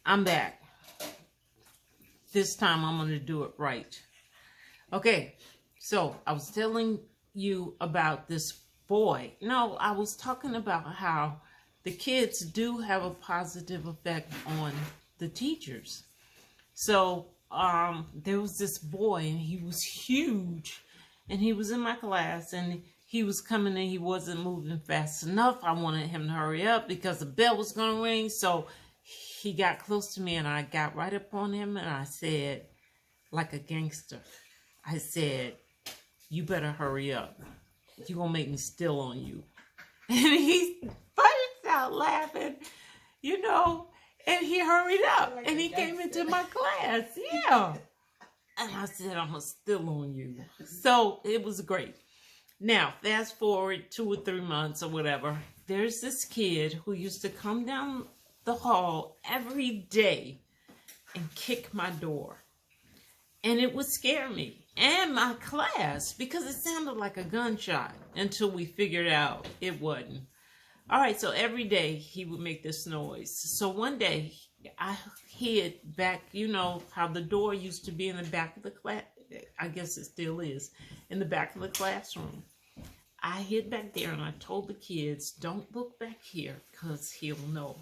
I'm back. This time I'm going to do it right. Okay, so I was telling you about this boy. No, I was talking about how the kids do have a positive effect on the teachers. So there was this boy, and he was huge, and he was in my class, and he was coming and he wasn't moving fast enough. I wanted him to hurry up because the bell was going to ring. So he got close to me, and I got right up on him, and I said, like a gangster, I said, "You better hurry up. You're going to make me steal on you." And he burst out laughing, you know, and he hurried up, and he came into my class. Yeah. And I said, "I'm going to steal on you." So it was great. Now, fast forward 2 or 3 months or whatever, there's this kid who used to come down the hall every day and kick my door. And it would scare me and my class because it sounded like a gunshot until we figured out it wasn't. All right, so every day he would make this noise. So one day I hid back, you know how the door used to be in the back of the class. I guess it still is, in the back of the classroom. I hid back there and I told the kids, "Don't look back here because he'll know.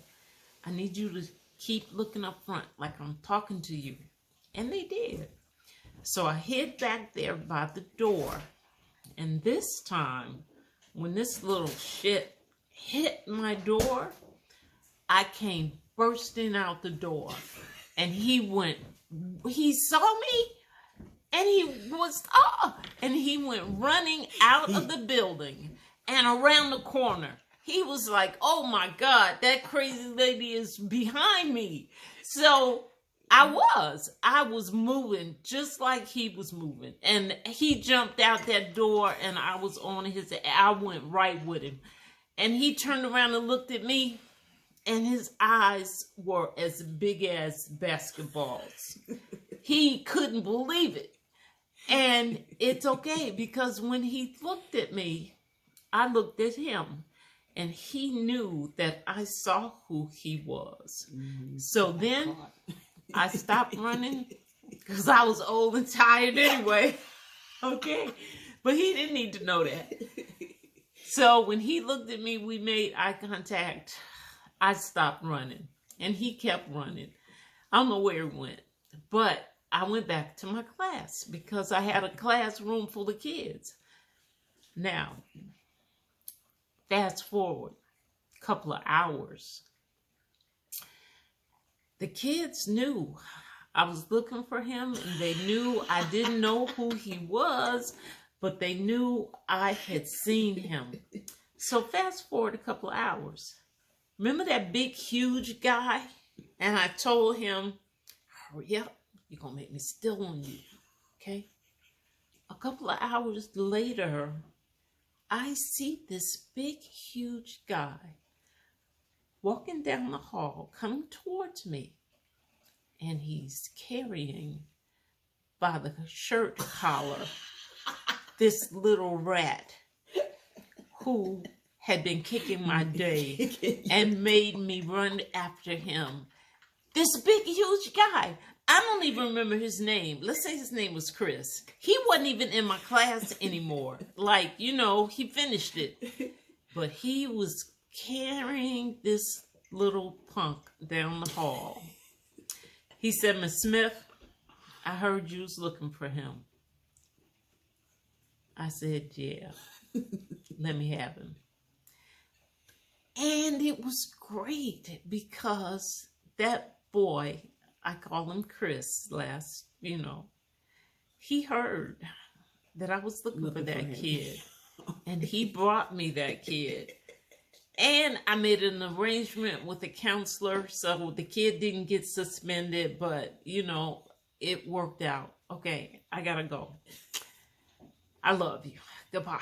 I need you to keep looking up front like I'm talking to you." And they did. So I hid back there by the door. And this time, when this little shit hit my door, I came bursting out the door. And he saw me. And he went running out of the building and around the corner. He was like, "Oh my God, that crazy lady is behind me." So I was moving just like he was moving. And he jumped out that door and I went right with him. And he turned around and looked at me and his eyes were as big as basketballs. He couldn't believe it. And it's okay because when he looked at me, I looked at him and he knew that I saw who he was. So then I stopped running because I was old and tired anyway. Okay. But he didn't need to know that. So when he looked at me, we made eye contact. I stopped running and he kept running. I don't know where he went, but I went back to my class because I had a classroom full of kids. Now, fast forward a couple of hours. The kids knew I was looking for him, and they knew I didn't know who he was, but they knew I had seen him. So fast forward a couple of hours. Remember that big, huge guy? And I told him, "Hurry up. You're going to make me steal on you." Okay? A couple of hours later, I see this big, huge guy walking down the hall, coming towards me. And he's carrying by the shirt collar this little rat who had been kicking my day and made me run after him. This big, huge guy. I don't even remember his name. Let's say his name was Chris. He wasn't even in my class anymore. Like, you know, he finished it. But he was carrying this little punk down the hall. He said, "Miss Smith, I heard you was looking for him." I said, "Yeah, let me have him." And it was great because that boy, I call him Chris he heard that I was looking for that kid. And he brought me that kid. And I made an arrangement with the counselor so the kid didn't get suspended, but, it worked out. Okay, I gotta go. I love you. Goodbye.